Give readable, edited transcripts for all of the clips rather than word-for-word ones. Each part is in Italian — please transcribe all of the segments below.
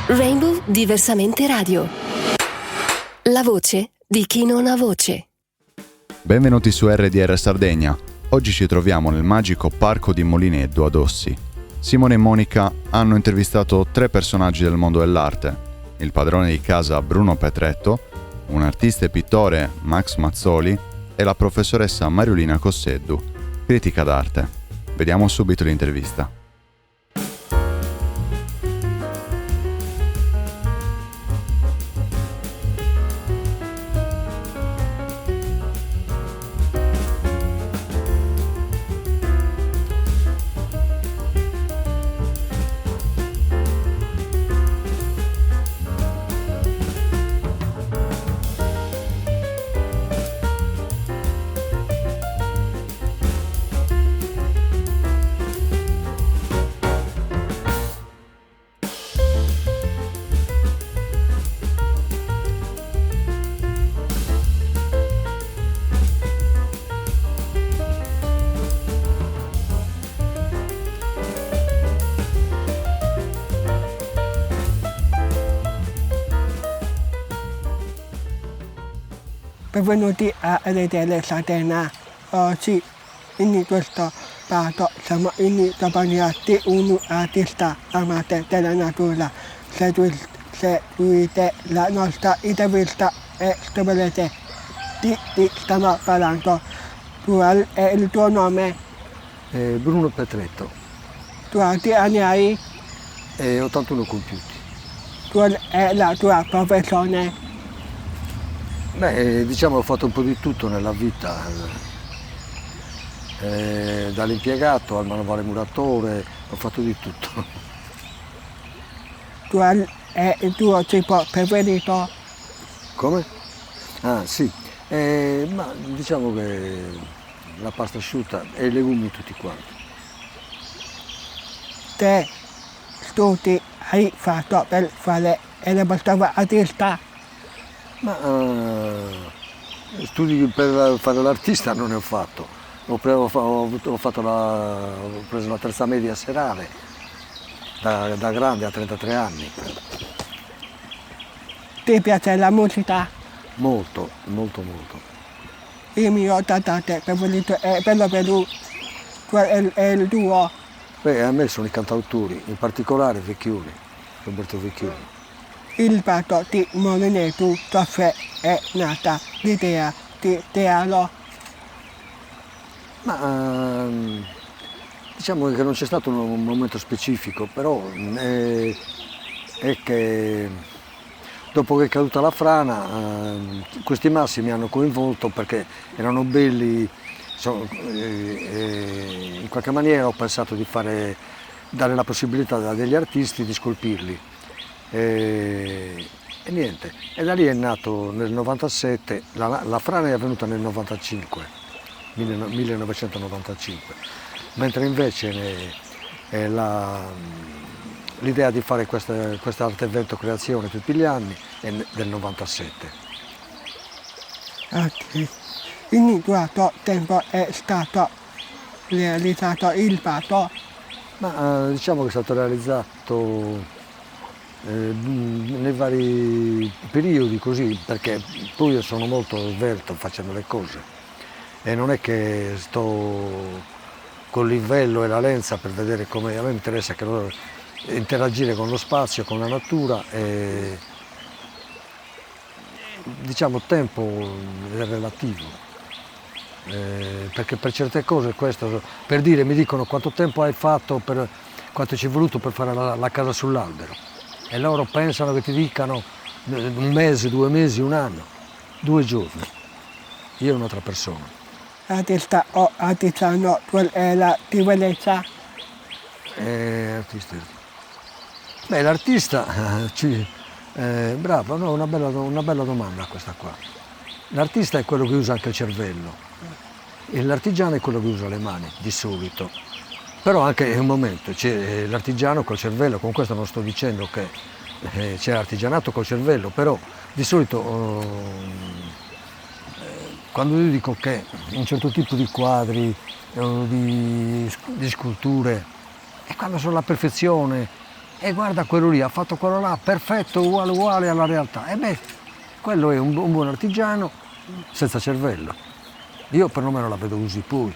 Rainbow Diversamente Radio. La voce di chi non ha voce. Benvenuti su RDR Sardegna. Oggi ci troviamo nel magico parco di Molineddo ad Ossi. Simone e Monica hanno intervistato 3 personaggi del mondo dell'arte. Il padrone di casa Bruno Petretto, un artista e pittore Max Mazzoli e la professoressa Mariolina Cosseddu, critica d'arte. Vediamo subito l'intervista. Benvenuti a RDR Sardegna. Oggi in questo parco siamo in compagnia di un artista amante della natura. Seguite la nostra intervista e scoprirete di chi stiamo parlando. Qual è il tuo nome? Bruno Petretto. Quanti anni hai? 81 compiuti. Qual è la tua professione? Diciamo ho fatto un po' di tutto nella vita, dall'impiegato al manovale muratore, ho fatto di tutto. Qual è il tuo cibo preferito? Come? Ah sì, ma diciamo che la pasta asciutta e i legumi tutti quanti. Che studi hai fatto per fare il vostro artista? Ma studi per fare l'artista non ne ho fatto. Ho preso la terza media serale da grande a 33 anni. Ti piace la musica? Molto, molto, molto. Il mio cantante preferito è Bello Pelù. Qual è il tuo? A me sono i cantautori, in particolare Vecchioni, Roberto Vecchioni. Il parco di Molineddo, dove è nata l'idea di teatro. Ma diciamo che non c'è stato un momento specifico, però è che dopo che è caduta la frana questi massi mi hanno coinvolto perché erano belli, in qualche maniera ho pensato di dare la possibilità a degli artisti di scolpirli. E niente, e da lì è nato nel 97, la frana è avvenuta nel 1995, mentre invece l'idea di fare questa arte evento creazione tutti gli anni è del 97. Okay. In quanto tempo è stato realizzato il parco? Ma diciamo che è stato realizzato nei vari periodi così, perché poi io sono molto svelto facendo le cose e non è che sto con il livello e la lenza per vedere come. A me interessa interagire con lo spazio, con la natura e diciamo tempo è relativo, perché per certe cose questo, per dire, mi dicono quanto tempo hai fatto, quanto ci è voluto per fare la casa sull'albero. E loro pensano che ti dicano 1 mese, 2 mesi, 1 anno, 2 giorni. Io e un'altra persona. Artista o artigiano, qual è la differenza? Artista. L'artista, bravo, no, una bella domanda questa qua. L'artista è quello che usa anche il cervello e l'artigiano è quello che usa le mani, di solito. Però anche in un momento c'è l'artigiano col cervello, con questo non sto dicendo che c'è l'artigianato col cervello, però di solito quando io dico che un certo tipo di quadri, di sculture, è quando sono la perfezione, e guarda quello lì, ha fatto quello là, perfetto, uguale alla realtà. E beh, quello è un buon artigiano senza cervello. Io perlomeno la vedo così, poi.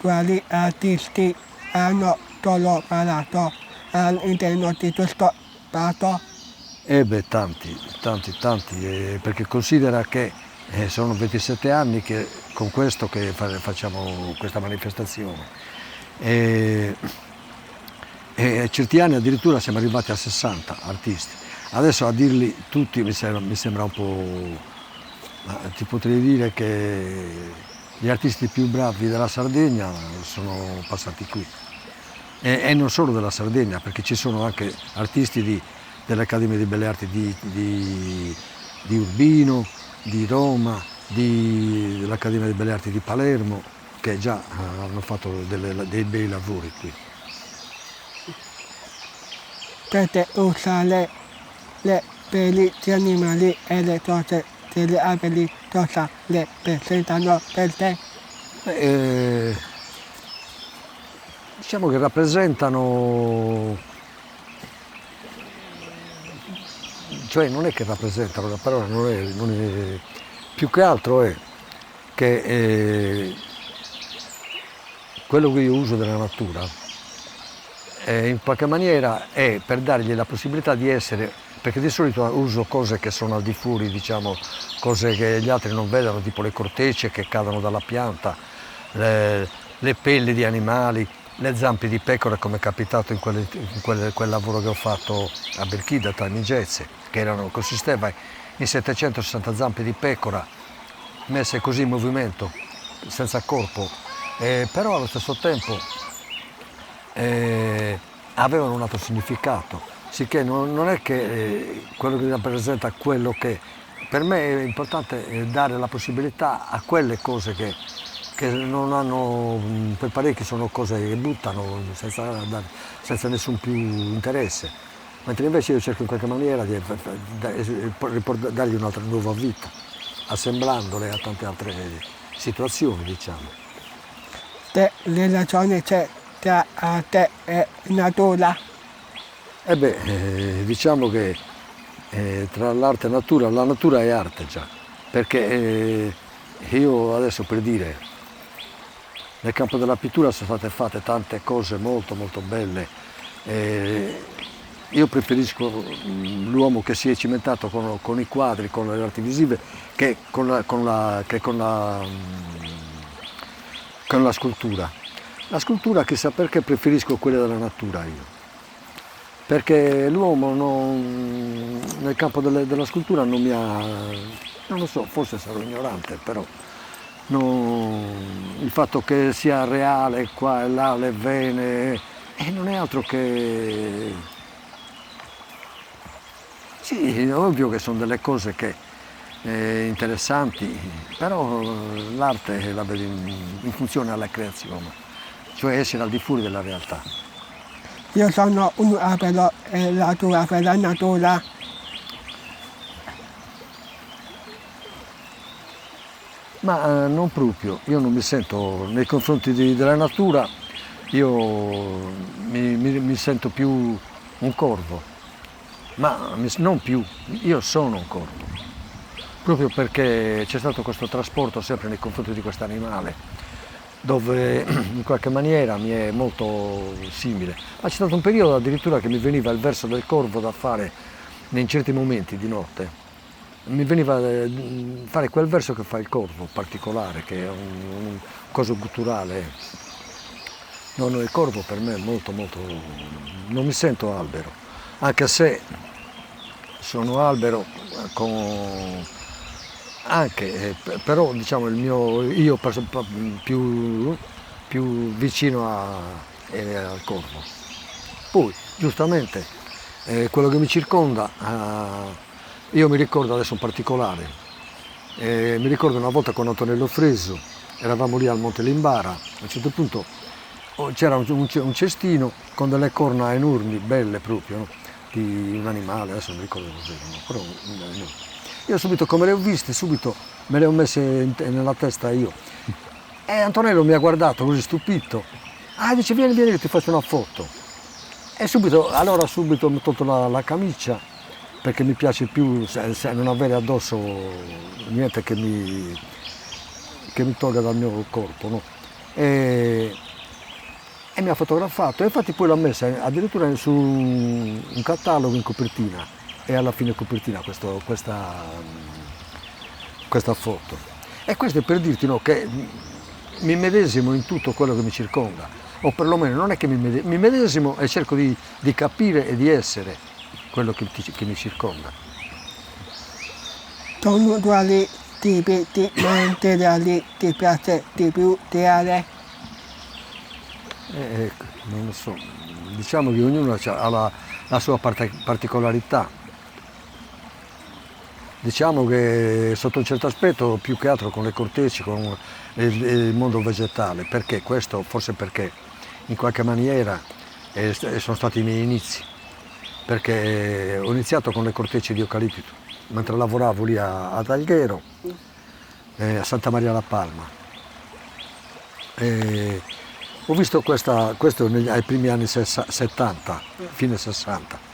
Quali artisti hanno collaborato all'interno di questo parco? Eh beh, tanti, perché considera che sono 27 anni che con questo che facciamo questa manifestazione. E certi anni addirittura siamo arrivati a 60 artisti. Adesso a dirli tutti mi sembra un po'. Ma ti potrei dire che gli artisti più bravi della Sardegna sono passati qui. E non solo della Sardegna, perché ci sono anche artisti dell'Accademia di Belle Arti di Urbino, di Roma, dell'Accademia di Belle Arti di Palermo, che già hanno fatto dei bei lavori qui. Potete usare le peli di animali e le cose degli alberi, cosa le presentano per te? Diciamo che rappresentano, cioè non è che rappresentano, la parola non è più che altro è che quello che io uso della natura in qualche maniera è per dargli la possibilità di essere, perché di solito uso cose che sono al di fuori, diciamo, cose che gli altri non vedono, tipo le cortecce che cadono dalla pianta, le pelli di animali, le zampe di pecora, come è capitato in quel lavoro che ho fatto a Belchida, tra Migezze, che consisteva in 760 zampe di pecora messe così in movimento, senza corpo, però allo stesso tempo avevano un altro significato, sicché non è che quello che rappresenta quello che. Per me è importante dare la possibilità a quelle cose che non hanno, per parecchi sono cose che buttano senza nessun più interesse, mentre invece io cerco in qualche maniera di dargli un'altra nuova vita, assemblandole a tante altre situazioni, diciamo. Che relazione c'è tra arte e natura? Diciamo che tra l'arte e la natura è arte già, perché io adesso, per dire, nel campo della pittura sono state fatte tante cose molto molto belle. Io preferisco l'uomo che si è cimentato con i quadri, con le arti visive, che con la scultura. La scultura, chissà perché preferisco quella della natura io. Perché l'uomo nel campo della scultura non mi ha, non lo so, forse sarò ignorante, però il fatto che sia reale qua e là, le vene, non è altro che. Sì, è ovvio che sono delle cose che interessanti, però l'arte la vedo in funzione alla creazione, cioè essere al di fuori della realtà. Io sono un albero e la tua per la natura. Ma non proprio, io non mi sento nei confronti della natura, io mi sento più un corvo, ma non più, io sono un corvo, proprio perché c'è stato questo trasporto sempre nei confronti di questo animale, dove in qualche maniera mi è molto simile. Ma c'è stato un periodo addirittura che mi veniva il verso del corvo da fare in certi momenti di notte. Mi veniva fare quel verso che fa il corvo particolare, che è un coso gutturale. No, il corvo per me è molto molto. Non mi sento albero, anche se sono albero però diciamo il mio io più vicino al corvo. Poi giustamente quello che mi circonda, io mi ricordo adesso un particolare, mi ricordo una volta con Antonello Freso, eravamo lì al Monte Limbara, a un certo punto c'era un cestino con delle corna enormi, belle proprio, no? Di un animale, adesso non ricordo cos'erano, però no. Io subito, come le ho viste, subito me le ho messe nella testa io. E Antonello mi ha guardato così stupito Ah, dice vieni, vieni che ti faccio una foto. E subito mi ho tolto la camicia, perché mi piace più se non avere addosso niente che mi tolga dal mio corpo, no? E mi ha fotografato, e infatti poi l'ha messa addirittura su un catalogo in copertina, e alla fine copertina questa foto. E questo è per dirti, no, che mi medesimo in tutto quello che mi circonda, o perlomeno non è che mi medesimo e cerco di capire e di essere quello che mi circonda. Sono quali tipi di materiali ti piace di più creare? Ecco, non lo so, diciamo che ognuno ha la sua particolarità. Diciamo che sotto un certo aspetto, più che altro con le cortecce, con il mondo vegetale, perché questo? Forse perché in qualche maniera sono stati i miei inizi, perché ho iniziato con le cortecce di eucalipto, mentre lavoravo lì ad Alghero, a Santa Maria la Palma. Ho visto questo ai primi anni 70, fine 60.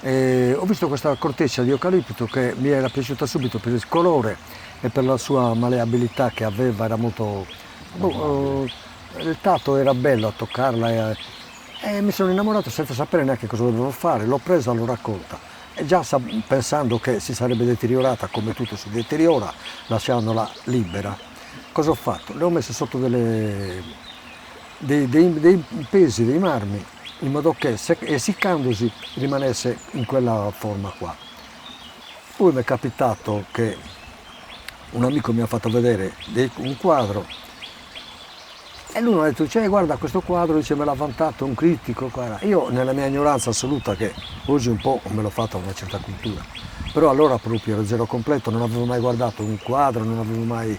Ho visto questa corteccia di eucalipto che mi era piaciuta subito per il colore e per la sua maleabilità che aveva, era molto... il tatto era bello a toccarla e mi sono innamorato senza sapere neanche cosa dovevo fare. L'ho presa, l'ho raccolta e già pensando che si sarebbe deteriorata come tutto si deteriora, lasciandola libera. Cosa ho fatto? Le ho messe sotto dei pesi, dei marmi, in modo che essiccandosi rimanesse in quella forma qua. Poi mi è capitato che un amico mi ha fatto vedere un quadro e lui mi ha detto, guarda questo quadro, dice, me l'ha vantato un critico. Io nella mia ignoranza assoluta, che oggi un po' me l'ho fatta una certa cultura, però allora proprio ero zero completo, non avevo mai guardato un quadro, non avevo mai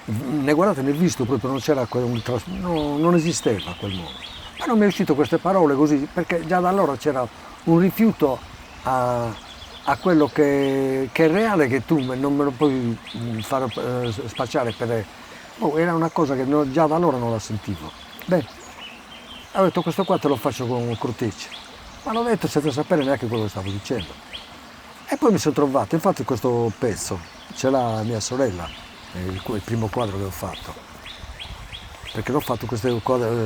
né guardato né visto, proprio non c'era non esisteva quel mondo. Ma non mi è uscito queste parole così, perché già da allora c'era un rifiuto a quello che è reale, che tu non me lo puoi far spacciare per... era una cosa che già da allora non la sentivo. Beh, ho detto questo qua te lo faccio con cortecce, ma l'ho detto senza sapere neanche quello che stavo dicendo. E poi mi sono trovato, infatti questo pezzo ce l'ha mia sorella, il primo quadro che ho fatto, perché l'ho fatto questo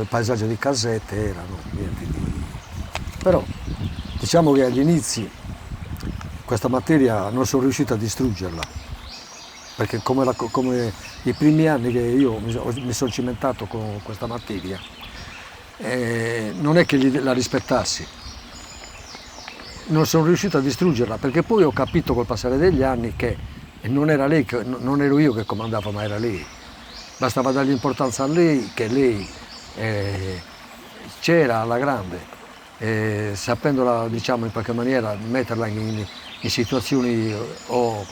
paesaggio di casette, erano niente di... Però diciamo che agli inizi questa materia non sono riuscito a distruggerla, perché come i primi anni che io mi sono cimentato con questa materia, non è che la rispettassi, non sono riuscito a distruggerla, perché poi ho capito col passare degli anni che non era lei, non ero io che comandavo, ma era lei. Bastava dargli importanza a lei, che lei c'era alla grande, sapendola, diciamo, in qualche maniera metterla in situazioni o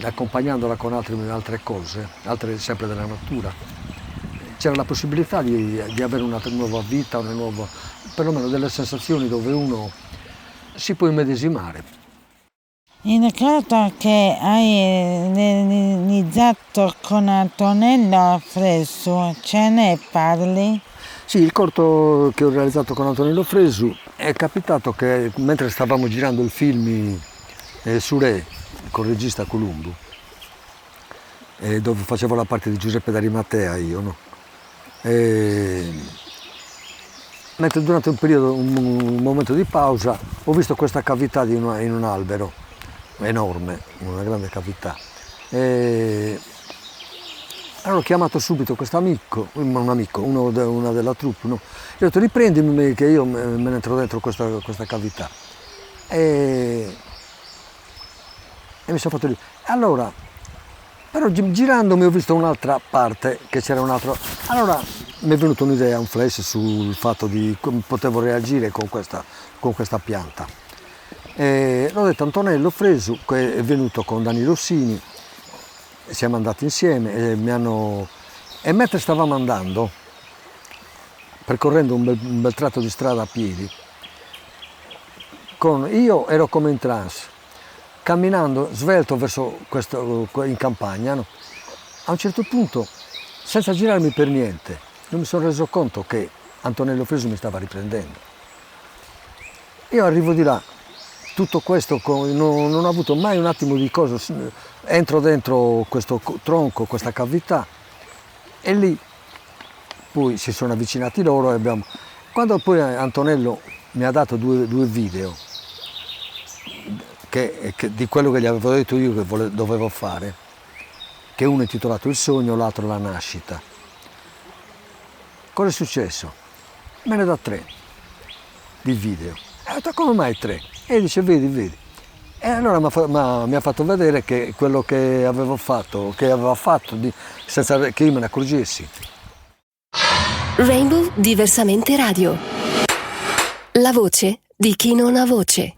accompagnandola con altre cose, altre sempre della natura. C'era la possibilità di avere una nuova vita, perlomeno delle sensazioni dove uno si può immedesimare. Ricordo che hai iniziato con Antonello Fresu, ce ne parli? Sì, il corto che ho realizzato con Antonello Fresu è capitato che mentre stavamo girando il film su Re, con il regista Columbo, dove facevo la parte di Giuseppe d'Arimatea io, no? Mentre durante un momento di pausa ho visto questa cavità in un albero enorme, una grande cavità. Allora ho chiamato subito questo amico, una della troupe, no? Gli ho detto riprendimi che io me ne entro dentro questa cavità. E mi sono fatto lì. Allora, però girandomi ho visto un'altra parte, che c'era un altro. Allora mi è venuta un'idea, un flash sul fatto di come potevo reagire con questa pianta. L'ho detto a Antonello Fresu, che è venuto con Dani Rossini, siamo andati insieme e mentre stavamo andando, percorrendo un bel tratto di strada a piedi, io ero come in trance, camminando svelto verso in campagna, no? A un certo punto, senza girarmi per niente, non mi sono reso conto che Antonello Fresu mi stava riprendendo. Io arrivo di là, tutto questo, non ho avuto mai un attimo di cosa, entro dentro questo tronco, questa cavità, e lì poi si sono avvicinati loro e quando poi Antonello mi ha dato due video di quello che gli avevo detto io che dovevo fare, che uno è intitolato Il sogno, l'altro La nascita. Cosa è successo? Me ne dà 3 di video. E ho detto, come mai 3? E dice, vedi. E allora mi ha fatto vedere che quello che aveva fatto senza che io me ne accorgessi. Rainbow Diversamente Radio. La voce di chi non ha voce.